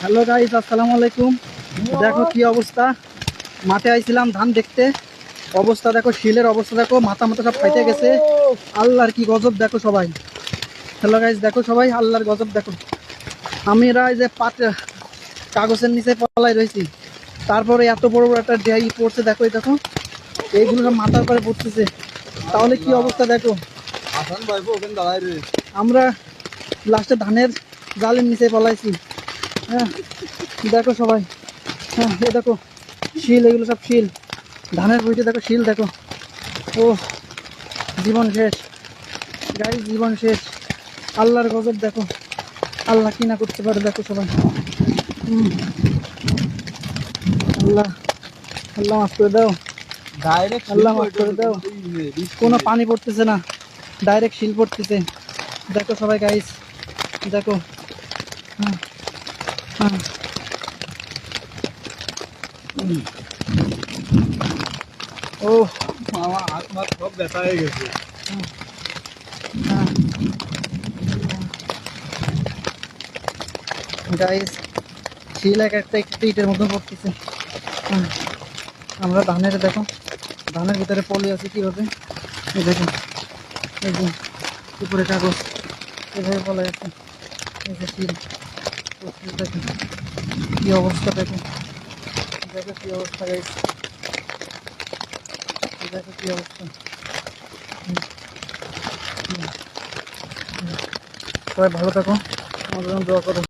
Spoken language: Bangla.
হ্যালো গাইস, আসসালামু আলাইকুম। দেখো কি অবস্থা, মাঠে আইছিলাম ধান দেখতে। অবস্থা দেখো, শিলের অবস্থা দেখো, মাথা মাথা সব ফাইটে গেছে। আল্লাহর কি গজব দেখো সবাই। হ্যালো গাইস, দেখো সবাই আল্লাহর গজব দেখো। আমরা এই যে কাগজের নিচে পলাই রয়েছি, তারপরে এত বড় বড় একটা ডেয়াই পড়ছে। দেখো এই দেখো, এইগুলো সব মাথার পরে পড়তেছে। তাহলে কি অবস্থা দেখো। আমরা লাস্টে ধানের জালের নিচে পলাইছি। হ্যাঁ দেখো সবাই, হ্যাঁ এ দেখো শিল, এগুলো সব শিল। ধানের বইতে দেখো শিল দেখো। ও জীবন শেষ গাইস, জীবন শেষ। আল্লাহর গজব দেখো, আল্লাহ কি না করতে পারে দেখো সবাই। আল্লাহ, আল্লাহ মাফ করে দাও, আল্লাহ মাফ করে দাও। কোনো পানি পড়তেছে না, ডাইরেক্ট শিল পড়তেছে। দেখো সবাই গাইস, দেখো। হ্যাঁ হ্যাঁ ও আমার হাত মাত সব ব্যথা হয়ে গেছে। গাইস, শিল এক একটা একটু ইটের মধ্যে পড়তেছে। আমরা ধানের দেখো, ধানের ভিতরে পলি আছে কীভাবে, এই দেখো, এই যে উপরে কাগজ এভাবে পলাই আছে। এই যে শিল, দেখো কী অবস্থা, দেখো দেখো কী অবস্থা গাইস, দেখো কী অবস্থা। সবাই ভালো থাকো, আমাদের জন্য দোয়া করো।